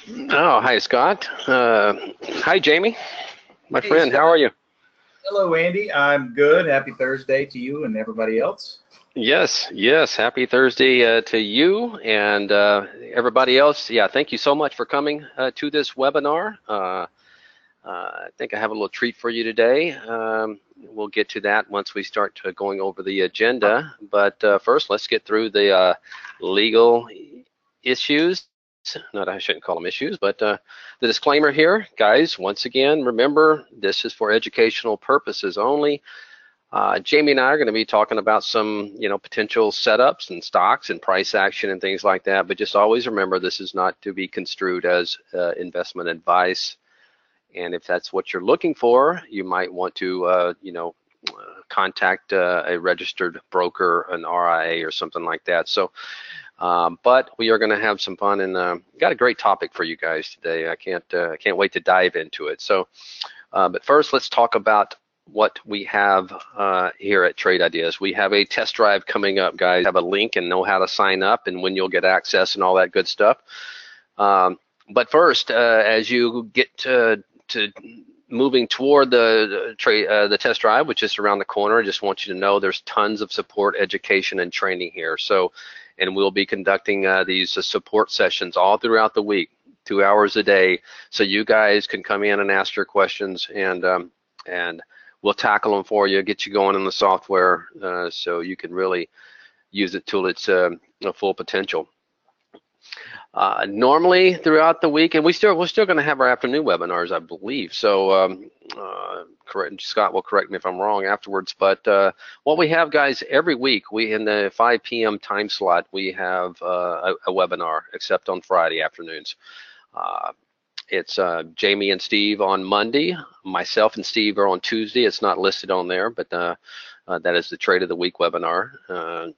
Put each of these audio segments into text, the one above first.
Oh, hi, Scott. Hi, Jamie, my Hey, friend. Scott. How are you? Hello, Andy. I'm good. Happy Thursday to you and everybody else. Yes, yes. Happy Thursday to you and everybody else. Yeah, thank you so much for coming to this webinar. I think I have a little treat for you today. We'll get to that once we start going over the agenda. But first, let's get through the legal issues. Not, I shouldn't call them issues, but the disclaimer here, guys. Once again, remember this is for educational purposes only. Jamie and I are going to be talking about some, potential setups and stocks and price action and things like that. But just always remember, this is not to be construed as investment advice. And if that's what you're looking for, you might want to, contact a registered broker, an RIA, or something like that. So, but we are going to have some fun and got a great topic for you guys today. I can't wait to dive into it. So, but first, let's talk about what we have here at Trade Ideas. We have a test drive coming up, guys. Have a link and know how to sign up and when you'll get access and all that good stuff. But first, as you get to moving toward the test drive, which is around the corner, I just want you to know there's tons of support, education, and training here. So, and we'll be conducting these support sessions all throughout the week, 2 hours a day, so you guys can come in and ask your questions, and we'll tackle them for you, get you going in the software, so you can really use it till its full potential. Normally throughout the week, and we're still going to have our afternoon webinars, I believe. So correct, Scott will correct me if I'm wrong afterwards. But what we have, guys, every week we in the 5 p.m. time slot we have a webinar, except on Friday afternoons. It's Jamie and Steve on Monday. Myself and Steve are on Tuesday. It's not listed on there, but that is the Trade of the Week webinar.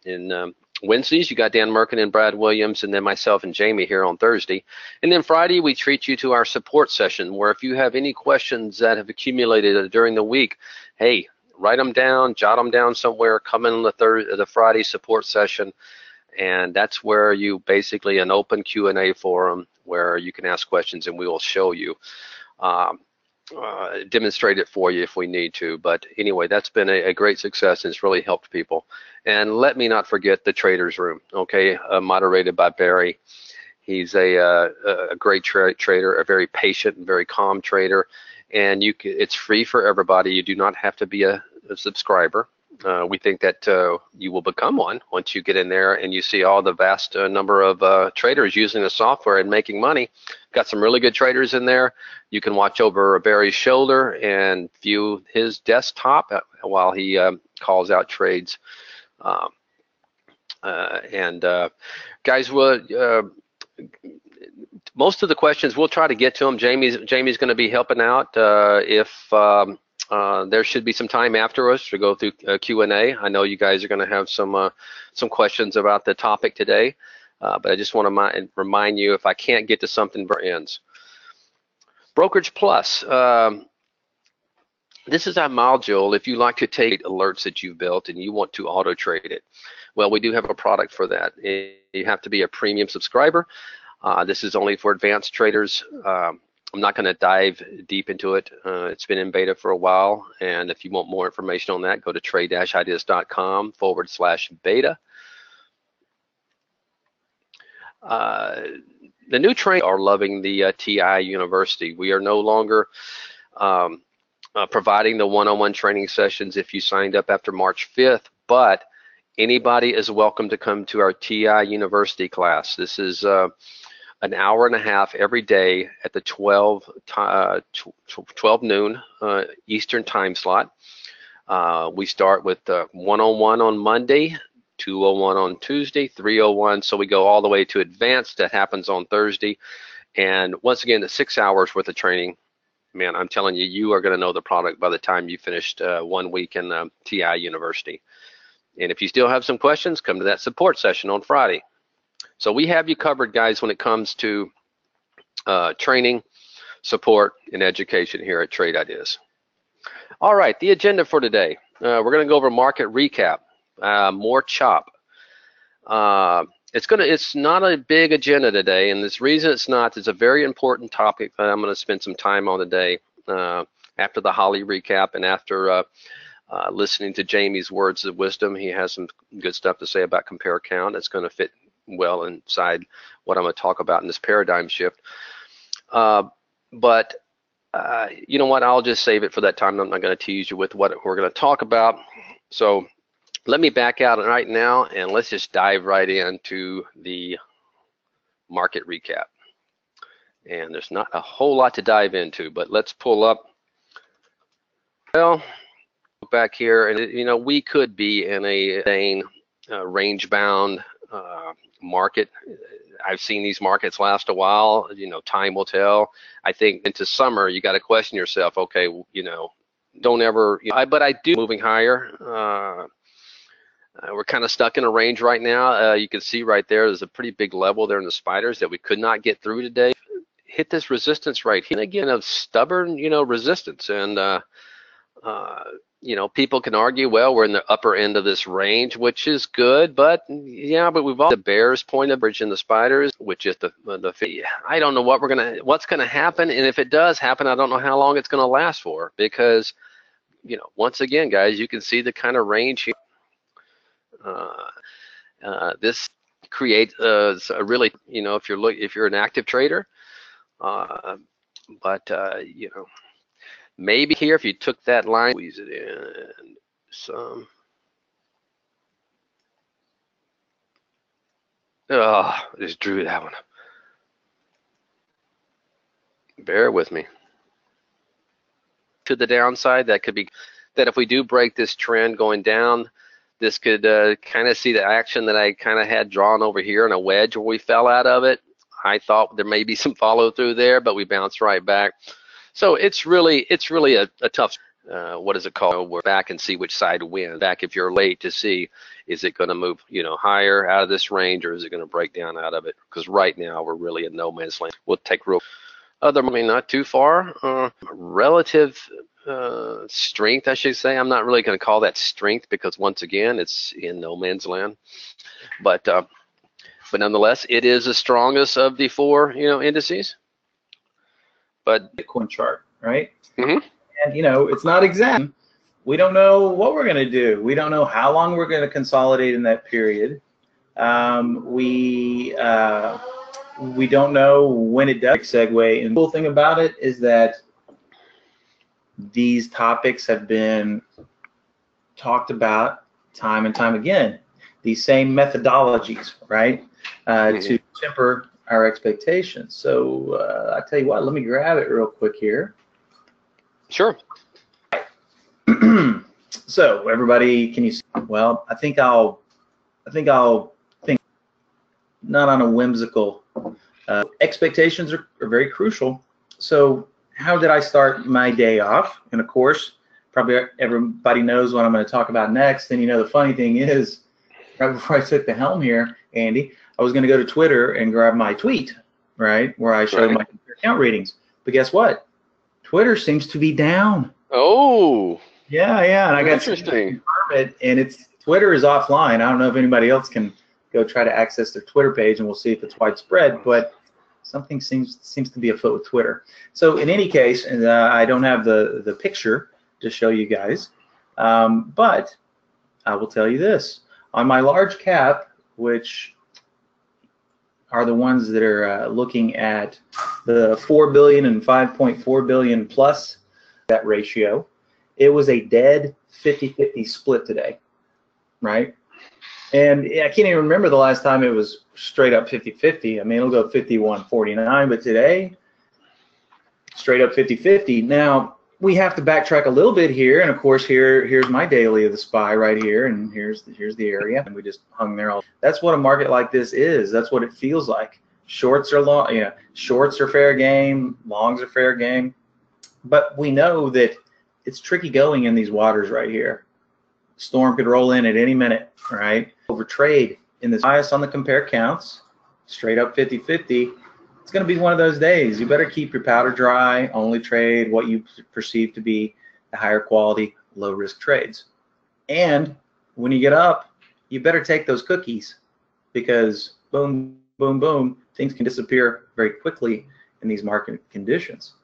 In Wednesdays, you got Dan Merkin and Brad Williams, and then myself and Jamie here on Thursday. And then Friday, we treat you to our support session, where if you have any questions that have accumulated during the week, hey, write them down, jot them down somewhere, come in the Friday support session, and that's where you basically an open Q&A forum where you can ask questions and we will show you. Demonstrate it for you if we need to. But anyway, that's been a great success and it's really helped people. And let me not forget the Traders Room, okay, moderated by Barry. He's a great trader, a very patient and very calm trader, and it's free for everybody. You do not have to be a subscriber. We think that you will become one once you get in there and you see all the vast number of traders using the software and making money. Got some really good traders in there. You can watch over Barry's shoulder and view his desktop while he calls out trades. Guys, most of the questions we'll try to get to them. Jamie's going to be helping out. If there should be some time after us to go through Q&A. I know you guys are going to have some questions about the topic today, but I just want to remind you, if I can't get to something, ends. Brokerage Plus. This is our module if you like to take alerts that you've built and you want to auto trade it. Well, we do have a product for that. You have to be a premium subscriber. This is only for advanced traders. I'm not going to dive deep into it. It's been in beta for a while, and if you want more information on that, go to trade-ideas.com/beta. The new traders are loving the TI University. We are no longer providing the one-on-one training sessions if you signed up after March 5th, but anybody is welcome to come to our TI University class. This is an hour and a half every day at the 12 noon Eastern time slot. We start with 101 on Monday, 201 on Tuesday, 301, so we go all the way to advanced. That happens on Thursday. And once again, the 6 hours worth of training. Man, I'm telling you, you are going to know the product by the time you finished 1 week in TI University. And if you still have some questions, come to that support session on Friday. So we have you covered, guys, when it comes to training, support, and education here at Trade Ideas. All right, the agenda for today. We're going to go over market recap, more chop. it's not a big agenda today, and this reason it's not, it's a very important topic that I'm going to spend some time on today after the Holly recap and after listening to Jamie's words of wisdom. He has some good stuff to say about compare count. It's going to fit well inside what I'm going to talk about in this paradigm shift. But you know what? I'll just save it for that time. I'm not going to tease you with what we're going to talk about. So let me back out right now, and let's just dive right into the market recap. And there's not a whole lot to dive into, but let's pull up. Well, back here, and you know, we could be in a range-bound market. I've seen these markets last a while. You know, time will tell. I think into summer, you got to question yourself. Okay, you know, don't ever. You know, but I do moving higher. We're kind of stuck in a range right now. You can see right there, there's a pretty big level there in the spiders that we could not get through today. Hit this resistance right here. And again, of stubborn, you know, resistance. And, you know, people can argue, well, we're in the upper end of this range, which is good. But, yeah, but we've all the bear's point of bridge in the spiders, which is the I don't know what's going to happen. And if it does happen, I don't know how long it's going to last for. Because, you know, once again, guys, you can see the kind of range here. This creates a really, you know, if you're an active trader, but you know, maybe here if you took that line, squeeze it in some. Oh, I just drew that one. Bear with me. To the downside, that could be that if we do break this trend going down, this could kind of see the action that I kind of had drawn over here in a wedge where we fell out of it. I thought there may be some follow through there, but we bounced right back. So it's really a tough, what is it called? We're back and see which side wins. Back if you're late to see, is it going to move, you know, higher out of this range, or is it going to break down out of it? Because right now we're really in no man's land. We'll take real other, I mean, not too far. Relative strength, I should say. I'm not really going to call that strength because once again, it's in no man's land. But nonetheless, it is the strongest of the four, you know, indices. But Bitcoin chart, right? Mm-hmm. And you know, it's not exact. We don't know what we're going to do. We don't know how long we're going to consolidate in that period. We don't know when it does segue. And the cool thing about it is that these topics have been talked about time and time again. These same methodologies, right, to temper our expectations. So I tell you what, let me grab it real quick here. Sure. So everybody, can you see? Well, I think I'll think not on a whimsical. Expectations are very crucial. So how did I start my day off? And of course, probably everybody knows what I'm going to talk about next. And you know, the funny thing is, right before I took the helm here, Andy, I was going to go to Twitter and grab my tweet, right, where I showed my account ratings. But guess what? Twitter seems to be down. Oh. Yeah, and I got interesting. And it's Twitter is offline. I don't know if anybody else can go try to access their Twitter page, and we'll see if it's widespread. But something seems to be afoot with Twitter. So in any case, and I don't have the picture to show you guys, but I will tell you this: on my large cap, which are the ones that are looking at the 4 billion and 5.4 billion plus that ratio, it was a dead 50-50 split today, right? And I can't even remember the last time it was straight up 50-50. I mean, it'll go 51-49, but today, straight up 50-50. Now, we have to backtrack a little bit here, and of course, here's my daily of the SPY right here, and here's the area, and we just hung there all. That's what a market like this is. That's what it feels like. Shorts are long, you know, shorts are fair game, longs are fair game, but we know that it's tricky going in these waters right here. Storm could roll in at any minute, right? Over trade in this bias on the compare counts, straight up 50-50. It's going to be one of those days. You better keep your powder dry, only trade what you perceive to be the higher quality, low risk trades. And when you get up, you better take those cookies, because boom, boom, boom, things can disappear very quickly in these market conditions.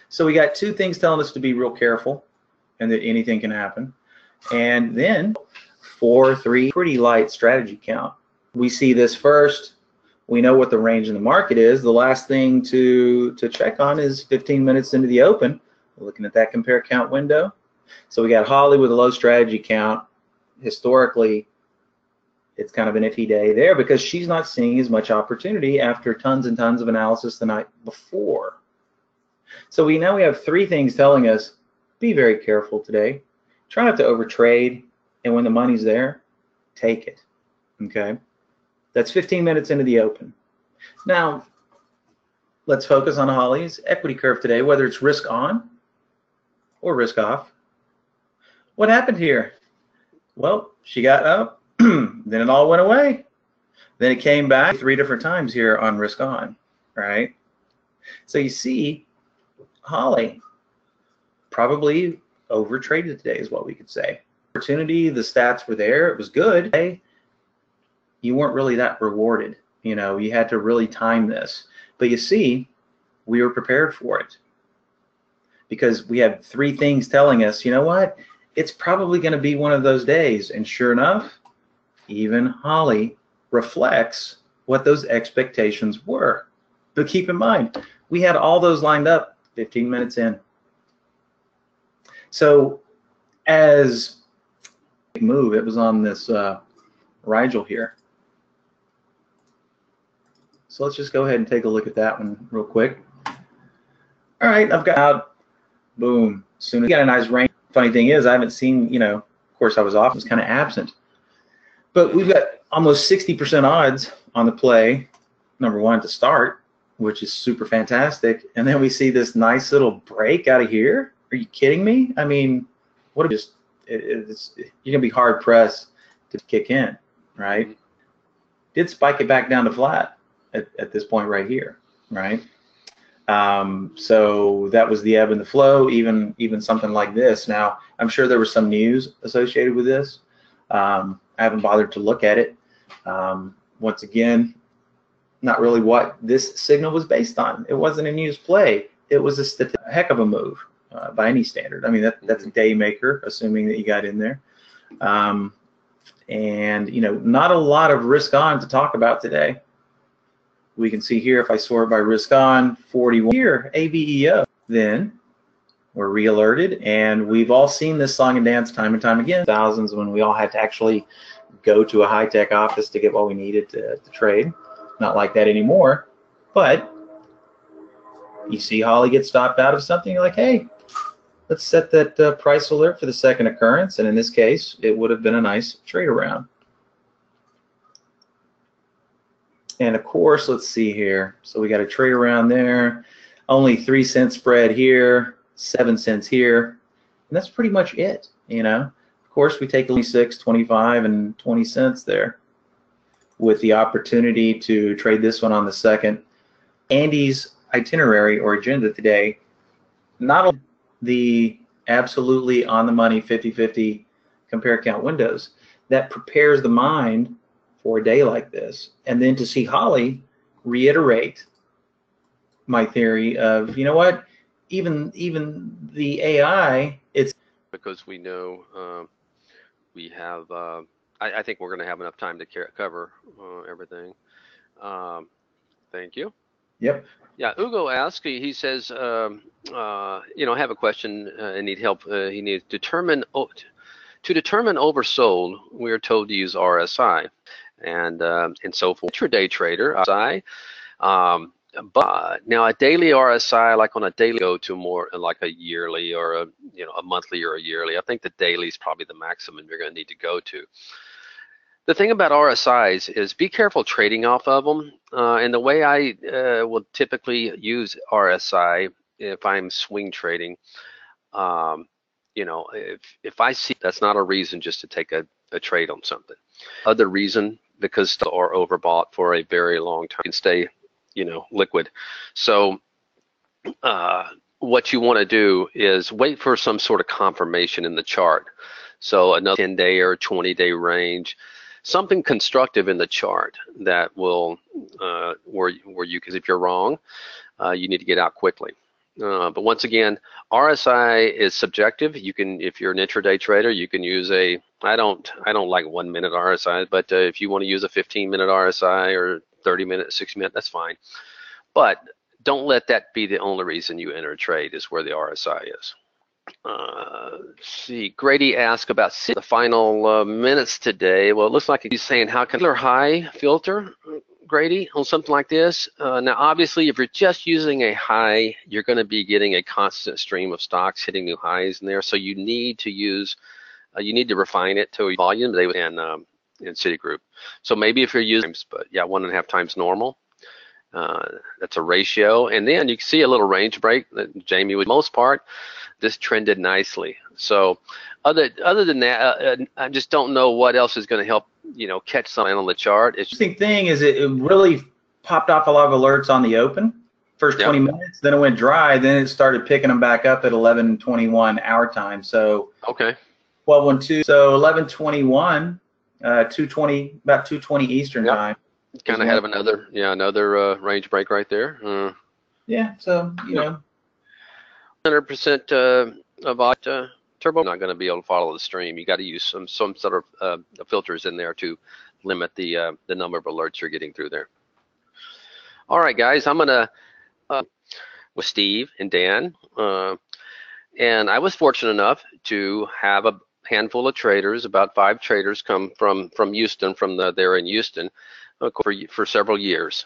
So we got two things telling us to be real careful and that anything can happen. And then 4-3, pretty light strategy count. We see this first. We know what the range in the market is. The last thing to check on is 15 minutes into the open. We're looking at that compare count window. So we got Holly with a low strategy count. Historically, it's kind of an iffy day there because she's not seeing as much opportunity after tons and tons of analysis the night before. So we have three things telling us, be very careful today. Try not to overtrade, and when the money's there, take it, okay? That's 15 minutes into the open. Now, let's focus on Holly's equity curve today, whether it's risk on or risk off. What happened here? Well, she got up, then it all went away. Then it came back 3 different times here on risk on, right? So you see, Holly probably overtraded today is what we could say. Opportunity, the stats were there, it was good. You weren't really that rewarded. You know, you had to really time this. But you see, we were prepared for it because we had 3 things telling us, you know what? It's probably going to be one of those days. And sure enough, even Holly reflects what those expectations were. But keep in mind, we had all those lined up 15 minutes in. So as a move, it was on this Rigel here. So let's just go ahead and take a look at that one real quick. All right, I've got out, boom. As soon as we got a nice range. Funny thing is, I haven't seen, you know, of course I was off, I was kind of absent. But we've got almost 60% odds on the play, number one, to start, which is super fantastic. And then we see this nice little break out of here. Are you kidding me? I mean, what a just, you're going to be hard pressed to kick in, right? Did spike it back down to flat at this point right here, right? So that was the ebb and the flow, even something like this. Now, I'm sure there was some news associated with this. I haven't bothered to look at it. Once again, not really what this signal was based on. It wasn't a news play. It was a heck of a move by any standard. I mean, that's a day maker, assuming that you got in there. And, you know, not a lot of risk on to talk about today. We can see here, if I sort by risk on, 41 here, ABEO. Then we're re-alerted, and we've all seen this song and dance time and time again. Thousands when we all had to actually go to a high-tech office to get what we needed to trade. Not like that anymore. But you see Holly get stopped out of something, you're like, hey, let's set that price alert for the second occurrence. And in this case, it would have been a nice trade around. And of course, let's see here. So we got a trade around there. Only 3 cent spread here, 7 cents here. And that's pretty much it, you know. Of course, we take 26, 25, and 20 cents there with the opportunity to trade this one on the second. Andy's itinerary or agenda today, not only the absolutely on the money 50-50 compare count windows, that prepares the mind for a day like this. And then to see Holly reiterate my theory of, you know what, even the AI, it's because we know we have I think we're going to have enough time to cover everything. Thank you. Yep. Yeah, Ugo asked, he says, you know, I have a question and need help. He needs to determine oversold, we are told to use RSI and so forth. Intraday trader, RSI, but now a daily RSI, like on a daily, go to more like a yearly or a monthly or a yearly. I think the daily is probably the maximum you're going to need to go to. The thing about RSIs is be careful trading off of them. And the way I will typically use RSI if I'm swing trading, you know, if I see that's not a reason just to take a trade on something. Other reason, because they are overbought for a very long time and stay, you know, liquid. So what you want to do is wait for some sort of confirmation in the chart. So another 10-day or 20-day range. something constructive in the chart that will where you, because if you're wrong, you need to get out quickly. But once again, RSI is subjective. You can, if you're an intraday trader, you can use a, I don't like 1 minute RSI, but if you want to use a 15-minute RSI or 30-minute, 60-minute, that's fine. But don't let that be the only reason you enter a trade, is where the RSI is. Let's see, Grady asked about the final minutes today. Well, it looks like he's saying, how can high filter, Grady, on something like this? Now, obviously, if you're just using a high, you're going to be getting a constant stream of stocks hitting new highs in there. So you need to use, you need to refine it to a volume in Citigroup. So maybe if you're using, but yeah, 1.5 times normal. That's a ratio, and then you can see a little range break that Jamie would. Most part, this trended nicely. So other than that, I just don't know what else is going to help, you know, catch something on the chart. It's interesting thing is it really popped off a lot of alerts on the open first 20 minutes, then it went dry, then it started picking them back up at 11:21 our time. So okay, 12:12, so 11:21, 2:20, about 2:20 Eastern time. Kind of have another range break right there. Yeah, so you know, 100% of turbo not going to be able to follow the stream. You got to use some sort of filters in there to limit the number of alerts you're getting through there. All right, guys, I'm gonna with Steve and Dan, and I was fortunate enough to have a handful of traders, about 5 traders, come from Houston, there in Houston, for several years.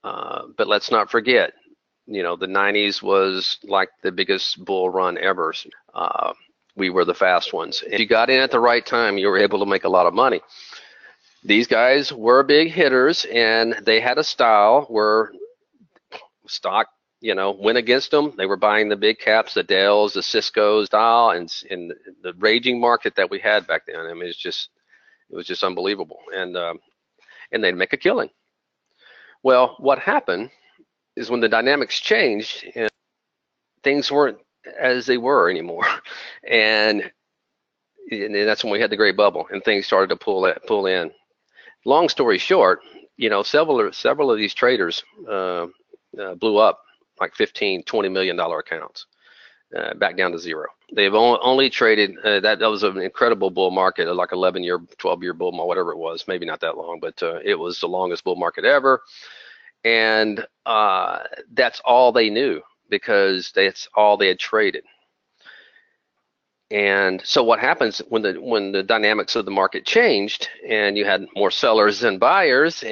But let's not forget, you know, the 90s was like the biggest bull run ever. We were the fast ones. If you got in at the right time, you were able to make a lot of money. These guys were big hitters, and they had a style where stock, you know, went against them. They were buying the big caps, the Dells, the Cisco's style, and the raging market that we had back then. I mean, it was just unbelievable, and they'd make a killing. Well, what happened is when the dynamics changed, and things weren't as they were anymore, and that's when we had the great bubble, and things started to pull in. Long story short, you know, several of these traders blew up like $15-20 million accounts, back down to zero. They've only traded, that was an incredible bull market, like 11-year, 12-year bull market, whatever it was, maybe not that long, but it was the longest bull market ever. And that's all they knew, because that's all they had traded. And so what happens when the dynamics of the market changed, and you had more sellers than buyers,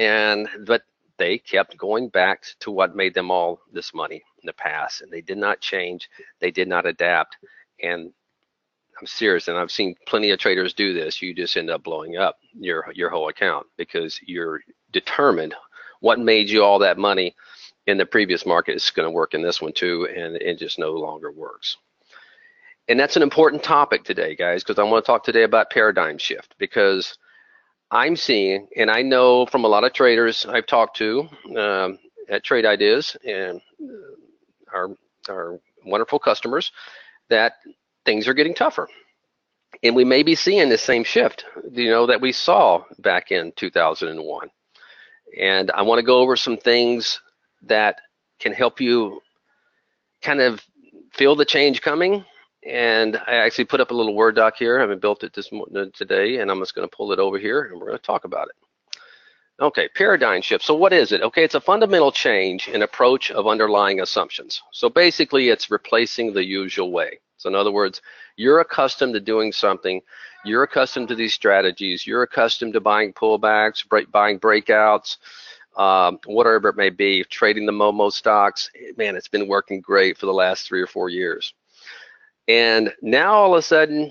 but they kept going back to what made them all this money in the past, and they did not change, they did not adapt. And I'm serious, and I've seen plenty of traders do this. You just end up blowing up your whole account, because you're determined what made you all that money in the previous market is going to work in this one too, and it just no longer works. And that's an important topic today, guys, because I want to talk today about paradigm shift, because I'm seeing, and I know from a lot of traders I've talked to at Trade Ideas and our wonderful customers, that things are getting tougher. And we may be seeing the same shift, you know, that we saw back in 2001. And I want to go over some things that can help you kind of feel the change coming. And I actually put up a little Word doc here. I haven't built it today, and I'm just going to pull it over here, and we're going to talk about it. Okay, paradigm shift. So what is it? Okay, it's a fundamental change in approach of underlying assumptions. So basically, it's replacing the usual way. So in other words, you're accustomed to doing something. You're accustomed to these strategies. You're accustomed to buying pullbacks, buying breakouts, whatever it may be, trading the Momo stocks. Man, it's been working great for the last 3 or 4 years. And now all of a sudden,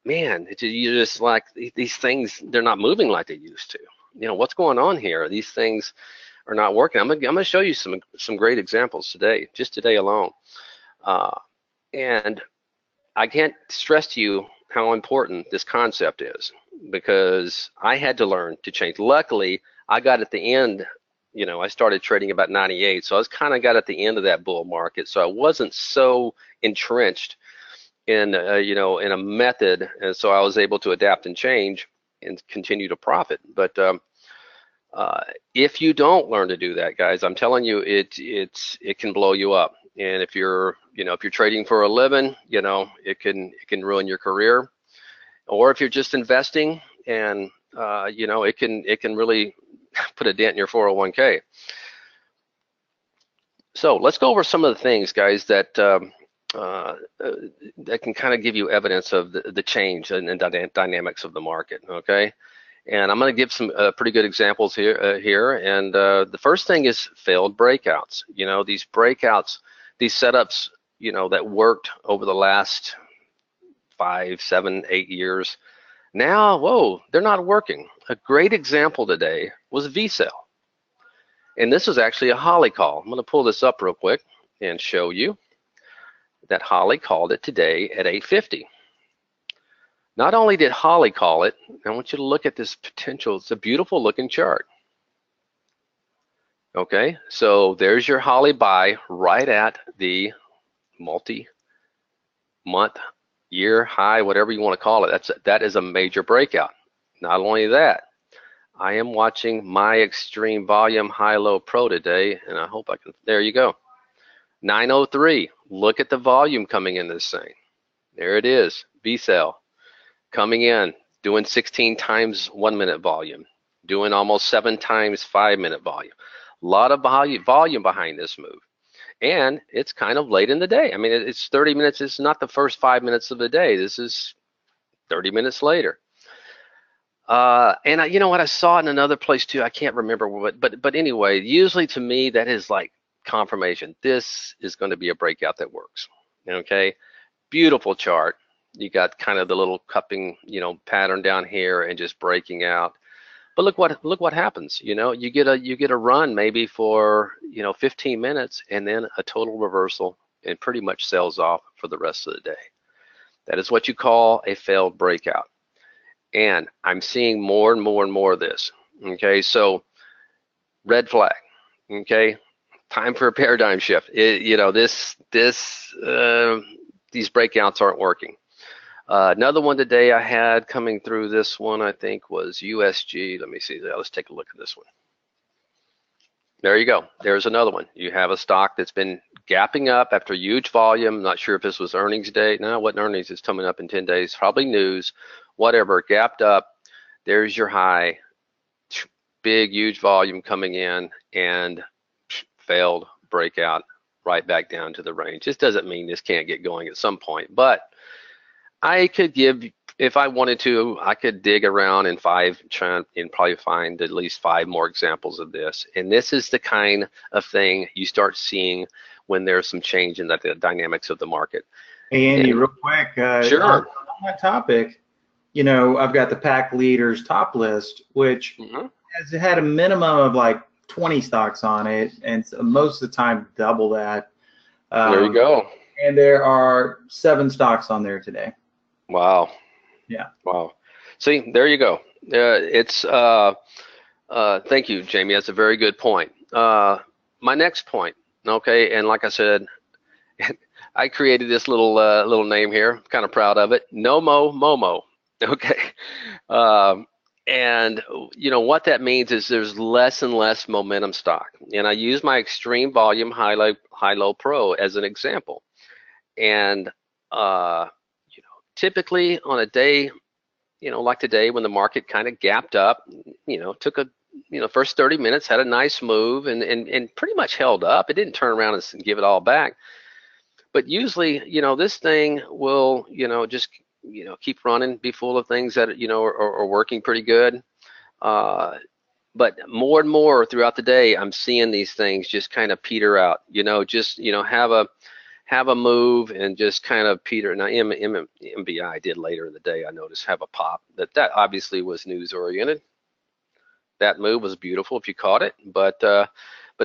man, you're just like, these things, they're not moving like they used to. You know, what's going on here? These things are not working. I'm gonna show you some great examples today, just today alone. And I can't stress to you how important this concept is, because I had to learn to change. Luckily, I got at the end, you know, I started trading about 98, so I was kind of got at the end of that bull market, so I wasn't so entrenched in, you know, in a method, and so I was able to adapt and change. and continue to profit. But if you don't learn to do that, guys, I'm telling you, it can blow you up. And if you're trading for a living, it can ruin your career. Or if you're just investing, and it can really put a dent in your 401k. So let's go over some of the things, guys, that that can kind of give you evidence of the change and dynamics of the market. Okay, and I'm going to give some pretty good examples here. And the first thing is failed breakouts. These breakouts, these setups, that worked over the last 5, 7, 8 years. Now, whoa, they're not working. A great example today was V-sell. And this is actually a Holly call. I'm going to pull this up real quick and show you that Holly called it today at 850. Not only did Holly call it, I want you to look at this potential. It's a beautiful looking chart. Okay, so there's your Holly buy right at the multi-month, year high, whatever you want to call it. That is a major breakout. Not only that, I am watching my extreme volume high-low pro today, and I hope I can. There you go. 903. Look at the volume coming in this thing. There it is. V-sell coming in, doing 16 times 1 minute volume, doing almost 7 times 5 minute volume. A lot of volume behind this move. And it's kind of late in the day. I mean, it's 30 minutes. It's not the first 5 minutes of the day. This is 30 minutes later. And you know what? I saw it in another place too. I can't remember what, but anyway, usually to me that is like confirmation. This is going to be a breakout that works. Okay, beautiful chart. You got kind of the little cupping, pattern down here and just breaking out. But look what happens. You get a run maybe for 15 minutes and then a total reversal and pretty much sells off for the rest of the day. That is what you call a failed breakout. And I'm seeing more and more and more of this. Okay, so red flag. Okay, time for a paradigm shift. These breakouts aren't working. Another one today I had coming through, this one I think was USG. Let me see. Let's take a look at this one. There you go. There's another one. You have a stock that's been gapping up after huge volume. Not sure if this was earnings day. No, it wasn't earnings. It's coming up in 10 days. Probably news. Whatever. Gapped up. There's your high. Big, huge volume coming in and failed breakout right back down to the range. This doesn't mean this can't get going at some point, but I could give, if I wanted to, I could dig around and probably find at least 5 more examples of this. And this is the kind of thing you start seeing when there's some change in the dynamics of the market. Hey, Andy, real quick. Sure. On that topic, I've got the pack leaders top list, which has had a minimum of like 20 stocks on it, and most of the time double that. There you go. And there are 7 stocks on there today. Wow. Yeah. Wow. See, there you go. Thank you, Jamie. That's a very good point. My next point, okay, and like I said, I created this little name here. Kind of proud of it. No-mo Momo. Okay. And what that means is there's less and less momentum stock. And I use my extreme volume high-low pro as an example. And typically on a day, like today when the market kind of gapped up, took a, first 30 minutes, had a nice move and pretty much held up. It didn't turn around and give it all back. But usually, this thing will, just, keep running, be full of things that, are working pretty good. But more and more throughout the day, I'm seeing these things just kind of peter out, have a move and just kind of peter. Now, MBI did later in the day, I noticed, have a pop. That obviously was news oriented. That move was beautiful if you caught it, but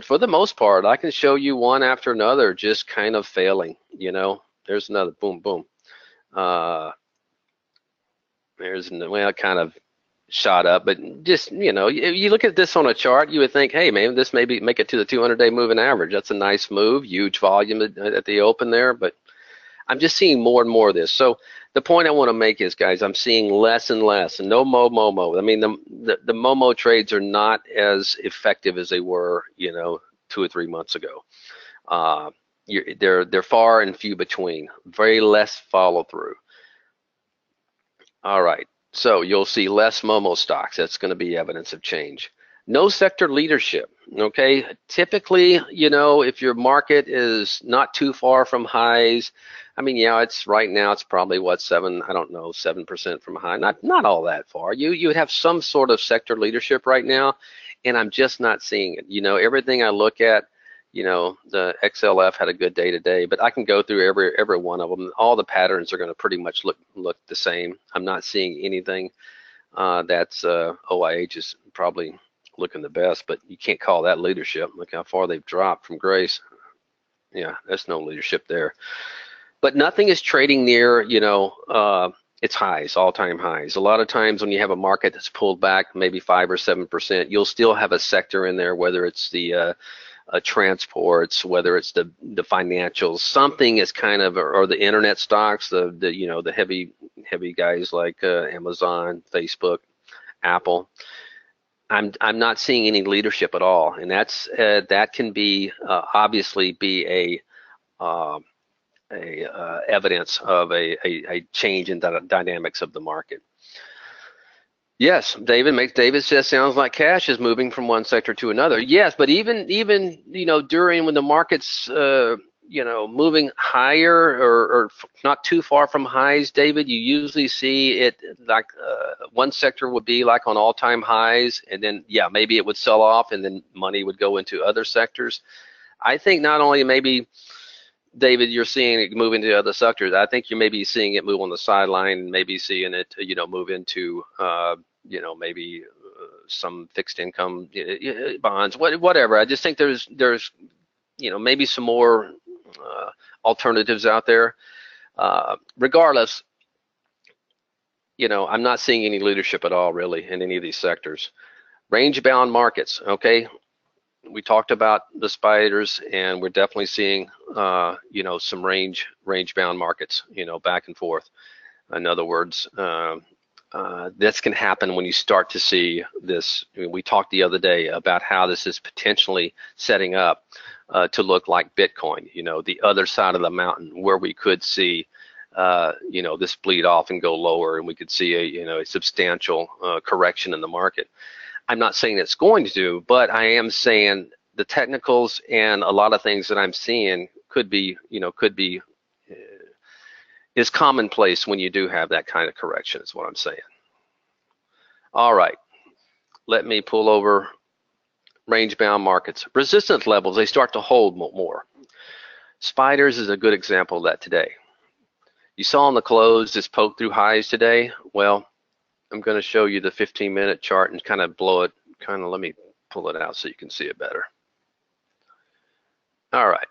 for the most part, I can show you one after another just kind of failing. There's another boom, boom. There's well, kind of shot up, but just you look at this on a chart, you would think, hey man, this maybe make it to the 200-day moving average. That's a nice move, huge volume at the open there, but I'm just seeing more and more of this. So the point I want to make is, guys, I'm seeing less and less, and no Momo. I mean, the Momo trades are not as effective as they were, 2 or 3 months ago. They're far and few between. Very less follow through. All right, so you'll see less Momo stocks. That's going to be evidence of change. No sector leadership. Okay, typically, if your market is not too far from highs, I mean, yeah, it's right now. It's probably what, 7% from high. Not all that far. You would have some sort of sector leadership right now, and I'm just not seeing it. Everything I look at, the XLF had a good day today, but I can go through every one of them. All the patterns are going to pretty much look the same. I'm not seeing anything that's OIH is probably looking the best, but you can't call that leadership. Look how far they've dropped from grace. Yeah, that's no leadership there. But nothing is trading near, its highs, all-time highs. A lot of times when you have a market that's pulled back maybe 5 or 7%, you'll still have a sector in there, whether it's the transports, whether it's the financials, something is kind of, or the internet stocks, the heavy guys like Amazon, Facebook, Apple. I'm not seeing any leadership at all, and that can be obviously be a evidence of a change in the dynamics of the market. Yes, David says sounds like cash is moving from one sector to another. Yes, but even during when the market's moving higher or not too far from highs, David, you usually see it like one sector would be like on all-time highs, and then maybe it would sell off, and then money would go into other sectors. I think not only maybe, David, you're seeing it move into other sectors. I think you may be seeing it move on the sideline, maybe seeing it move into maybe some fixed income bonds, whatever. I just think there's maybe some more alternatives out there. Regardless, I'm not seeing any leadership at all really in any of these sectors. Range bound markets, okay. We talked about the spiders, and we're definitely seeing some range bound markets, back and forth. In other words, this can happen when you start to see this. We talked the other day about how this is potentially setting up to look like Bitcoin, the other side of the mountain, where we could see this bleed off and go lower, and we could see a substantial correction in the market. I'm not saying it's going to do, but I am saying the technicals and a lot of things that I'm seeing could be is commonplace when you do have that kind of correction, is what I'm saying. All right, let me pull over range bound markets. Resistance levels, they start to hold more. Spiders is a good example of that today. You saw on the close this poke through highs today. Well, I'm going to show you the 15-minute chart and kind of let me pull it out so you can see it better. All right,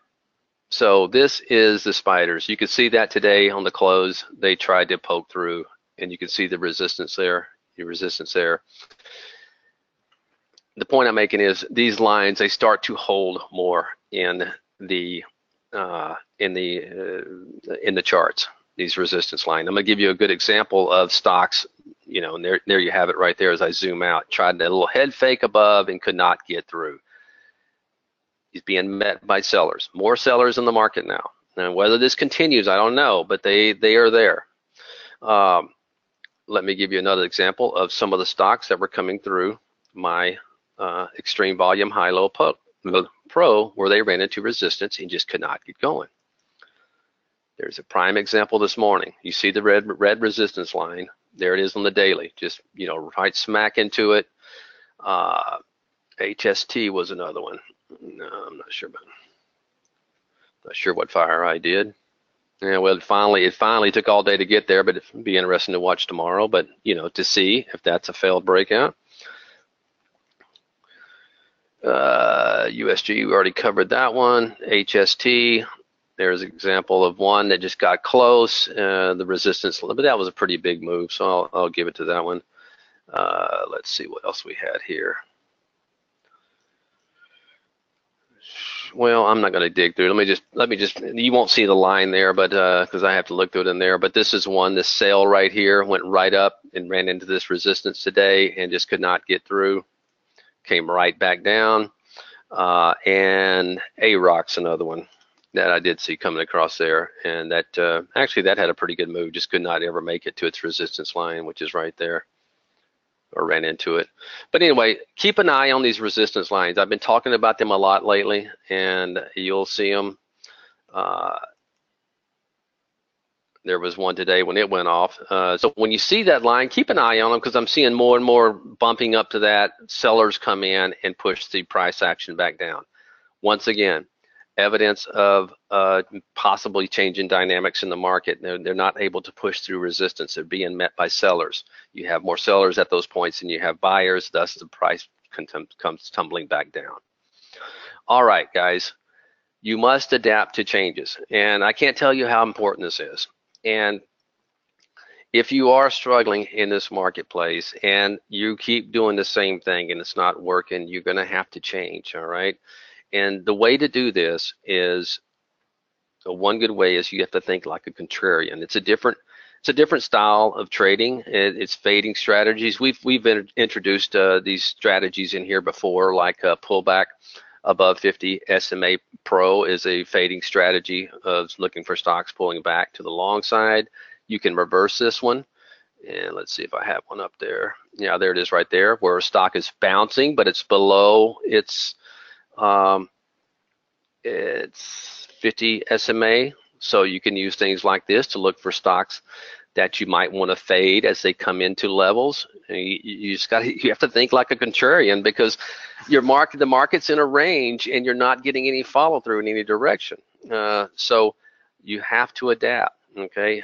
so this is the spiders. You can see that today on the close, they tried to poke through, and you can see the resistance there, The point I'm making is these lines, they start to hold more in the charts, these resistance lines. I'm going to give you a good example of stocks. And there you have it right there as I zoom out. Tried a little head fake above and could not get through. He's being met by sellers. More sellers in the market now. And whether this continues, I don't know, but they are there. Let me give you another example of some of the stocks that were coming through my extreme volume high-low pro, where they ran into resistance and just could not get going. There's a prime example this morning. You see the red resistance line. There it is on the daily, just right smack into it. HST was another one. No, I'm not sure about. Not sure what FireEye did. Yeah, well, it finally took all day to get there, but it'd be interesting to watch tomorrow. But to see if that's a failed breakout. USG, we already covered that one. HST. There's an example of one that just got close, the resistance, but that was a pretty big move, so I'll give it to that one. Let's see what else we had here. Well, I'm not going to dig through. Let me just. You won't see the line there, but because I have to look through it in there. But this is one. This sale right here went right up and ran into this resistance today and just could not get through. Came right back down. And A-Rock's another one that I did see coming across there, and that actually that had a pretty good move. Just could not ever make it to its resistance line, which is right there, or ran into it. But anyway, keep an eye on these resistance lines. I've been talking about them a lot lately, and you'll see them. There was one today when it went off. So when you see that line, keep an eye on them, because I'm seeing more and more bumping up to that. Sellers come in and push the price action back down. Once again, evidence of possibly changing dynamics in the market. They're not able to push through resistance. They're being met by sellers. You have more sellers at those points than you have buyers, thus the price comes tumbling back down. All right, guys, you must adapt to changes, and I can't tell you how important this is. And if you are struggling in this marketplace and you keep doing the same thing and it's not working, you're going to have to change, all right? And the way to do this is, one good way is you have to think like a contrarian. It's a different style of trading. It's fading strategies. We've introduced these strategies in here before, like a pullback above 50 SMA Pro is a fading strategy of looking for stocks pulling back to the long side. You can reverse this one, and let's see if I have one up there. Yeah, there it is right there, where a stock is bouncing, but it's below its 50 SMA. So you can use things like this to look for stocks that you might want to fade as they come into levels. You have to think like a contrarian, because the market's in a range and you're not getting any follow through in any direction. So you have to adapt. Okay,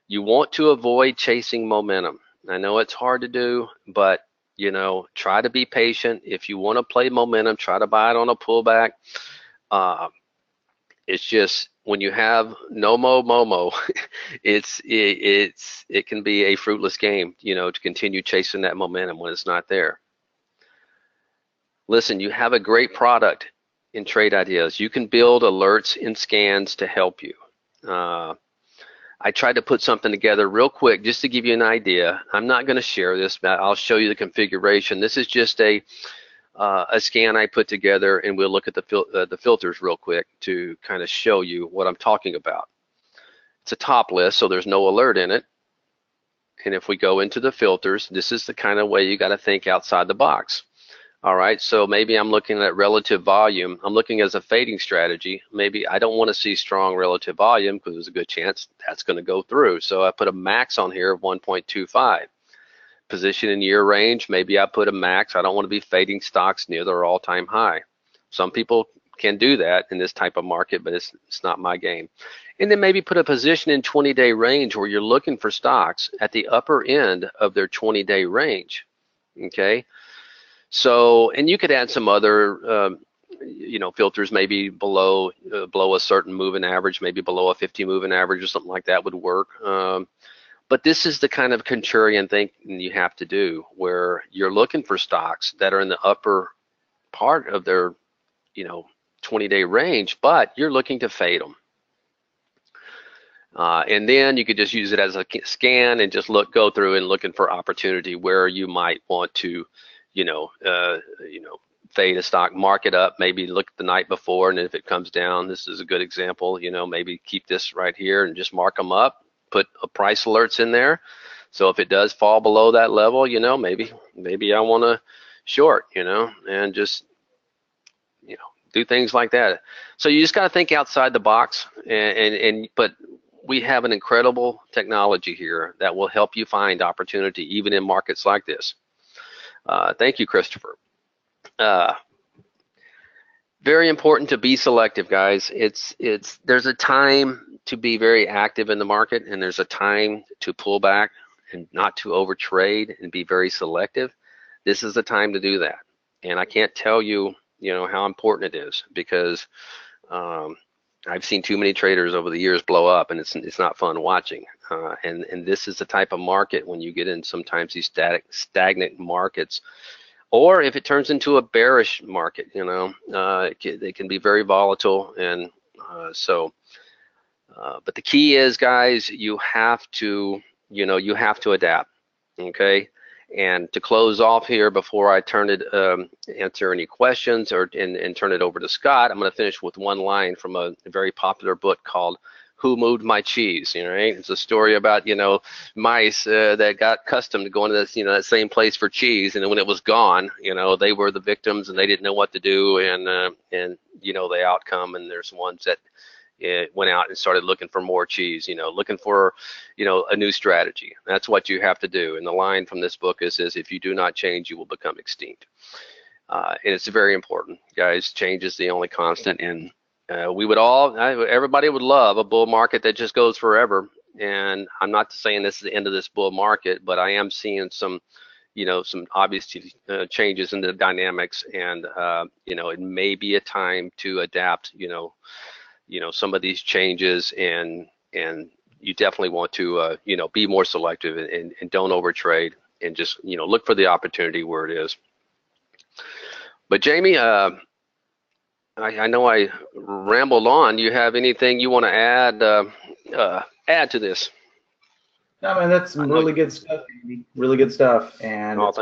you want to avoid chasing momentum. I know it's hard to do, but try to be patient. If you want to play momentum, try to buy it on a pullback. It's just, when you have no momo, it can be a fruitless game, to continue chasing that momentum when it's not there. Listen, you have a great product in Trade Ideas. You can build alerts and scans to help you. I tried to put something together real quick just to give you an idea. I'm not going to share this, but I'll show you the configuration. This is just a scan I put together, and we'll look at the filters real quick to kind of show you what I'm talking about. It's a top list, so there's no alert in it. And if we go into the filters, this is the kind of way you got to think outside the box. All right, so maybe I'm looking at relative volume. I'm looking as a fading strategy. Maybe I don't want to see strong relative volume, because there's a good chance that's going to go through. So I put a max on here of 1.25. Position in year range, maybe I put a max. I don't want to be fading stocks near their all-time high. Some people can do that in this type of market, but it's not my game. And then maybe put a position in 20-day range where you're looking for stocks at the upper end of their 20-day range. Okay, so, and you could add some other filters, maybe below a certain moving average, maybe below a 50 moving average or something like that would work. But this is the kind of contrarian thing you have to do, where you're looking for stocks that are in the upper part of their 20-day range, but you're looking to fade them. And then you could just use it as a scan and just go through and looking for opportunity where you might want to fade a stock, mark it up, maybe look the night before, and if it comes down, this is a good example, maybe keep this right here and just mark them up, put a price alerts in there. So if it does fall below that level, maybe I want to short, and just, do things like that. So you just got to think outside the box, but we have an incredible technology here that will help you find opportunity even in markets like this. Thank you, Christopher. Very important to be selective, guys. There's a time to be very active in the market, and there's a time to pull back and not to overtrade and be very selective. This is the time to do that. And I can't tell you, how important it is, because I've seen too many traders over the years blow up, and it's not fun watching. And this is the type of market, when you get in sometimes these stagnant markets, or if it turns into a bearish market, it can be very volatile, and but the key is, guys, you have to adapt. Okay. And to close off here, before I answer any questions and turn it over to Scott, I'm going to finish with one line from a very popular book called "Who Moved My Cheese?" Right? It's a story about mice that got accustomed to going to this that same place for cheese, and then when it was gone, they were the victims and they didn't know what to do, and the outcome. And there's ones that went out and started looking for more cheese, looking for, a new strategy. That's what you have to do. And the line from this book is if you do not change, you will become extinct. And it's very important, guys. Change is the only constant. And everybody would love a bull market that just goes forever. And I'm not saying this is the end of this bull market, but I am seeing some obvious changes in the dynamics. And, it may be a time to adapt, some of these changes, and you definitely want to be more selective and don't overtrade, and just look for the opportunity where it is. But Jamie, I know I rambled on. Do you have anything you want to add to this? No, man, that's some really good stuff, Andy. Really good stuff. And it's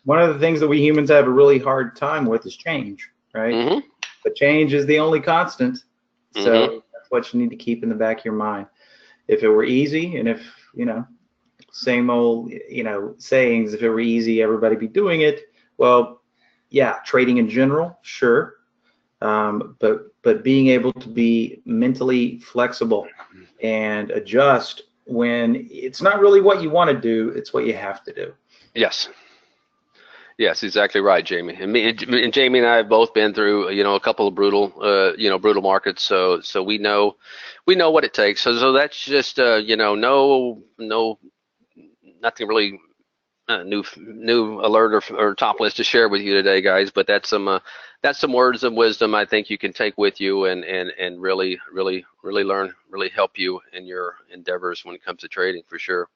one of the things that we humans have a really hard time with is change, right? Mm-hmm. But change is the only constant. So that's what you need to keep in the back of your mind. If it were easy, and if, same old, sayings, if it were easy, everybody be doing it. Well, yeah, trading in general, sure. But being able to be mentally flexible and adjust when it's not really what you want to do, it's what you have to do. Yes. Yes, exactly right, Jamie. And Jamie and I have both been through, a couple of brutal markets. So we know what it takes. So that's just, nothing really new alert or top list to share with you today, guys. But that's some words of wisdom I think you can take with you and really learn, really help you in your endeavors when it comes to trading, for sure.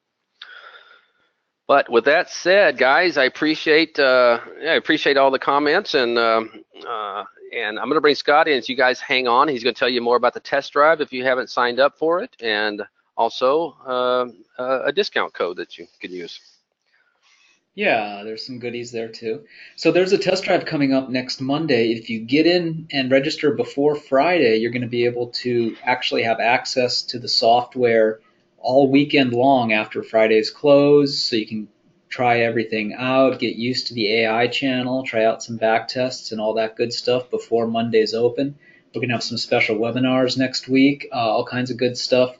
But with that said, guys, I appreciate all the comments, and I'm going to bring Scott in. So you guys hang on. He's going to tell you more about the test drive if you haven't signed up for it, and also a discount code that you can use. Yeah, there's some goodies there too. So there's a test drive coming up next Monday. If you get in and register before Friday, you're going to be able to actually have access to the software all weekend long after Friday's close, so you can try everything out, get used to the AI channel, try out some back tests and all that good stuff before Monday's open. We're going to have some special webinars next week, all kinds of good stuff.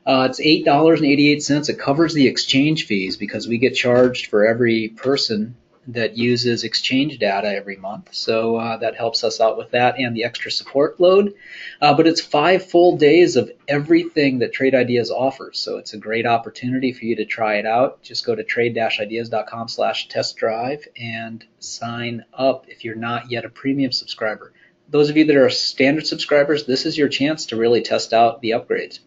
It's $8.88. It covers the exchange fees because we get charged for every person that uses exchange data every month. So that helps us out with that and the extra support load. But it's 5 full days of everything that Trade Ideas offers. So it's a great opportunity for you to try it out. Just go to trade-ideas.com/test drive and sign up if you're not yet a premium subscriber. Those of you that are standard subscribers, this is your chance to really test out the upgrades.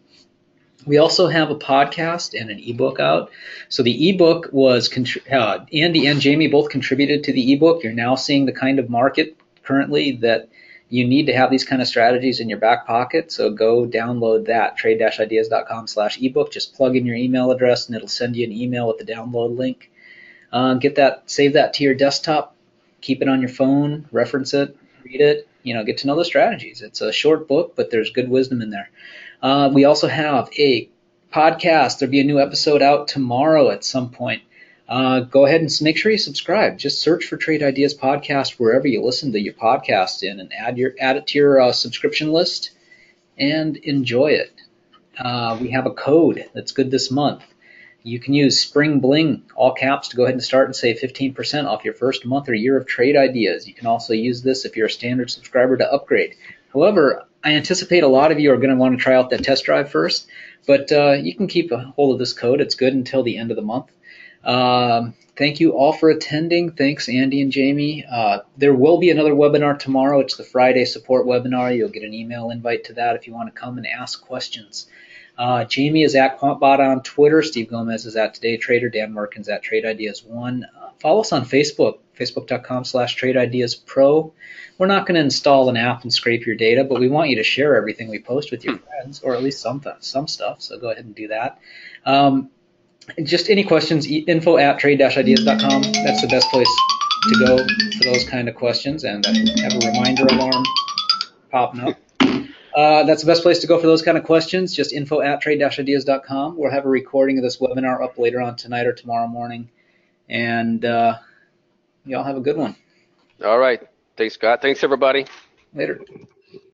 We also have a podcast and an ebook out. So the ebook was Andy and Jamie both contributed to the ebook. You're now seeing the kind of market currently that you need to have these kind of strategies in your back pocket. So go download that, trade-ideas.com/ebook. Just plug in your email address and it'll send you an email with the download link. Get that, save that to your desktop, keep it on your phone, reference it, read it, get to know the strategies. It's a short book, but there's good wisdom in there. We also have a podcast. There'll be a new episode out tomorrow at some point. Go ahead and make sure you subscribe. Just search for Trade Ideas Podcast wherever you listen to your podcast in, and add it to your subscription list and enjoy it. We have a code that's good this month. You can use Spring Bling, all caps, to go ahead and start and save 15% off your first month or year of Trade Ideas. You can also use this if you're a standard subscriber to upgrade. However, I anticipate a lot of you are going to want to try out that test drive first, but you can keep a hold of this code. It's good until the end of the month. Thank you all for attending. Thanks, Andy and Jamie. There will be another webinar tomorrow. It's the Friday support webinar. You'll get an email invite to that if you want to come and ask questions. Jamie is at QuantBot on Twitter. Steve Gomez is at Today Trader. Dan Merkin's at Trade Ideas 1. follow us on Facebook, facebook.com/TradeIdeasPro. We're not going to install an app and scrape your data, but we want you to share everything we post with your friends, or at least some stuff. So go ahead and do that. Just any questions, info@trade-ideas.com. That's the best place to go for those kind of questions. And I have a reminder alarm popping up. That's the best place to go for those kind of questions. Just info@trade-ideas.com. We'll have a recording of this webinar up later on tonight or tomorrow morning. And y'all have a good one. All right. Thanks, Scott. Thanks, everybody. Later.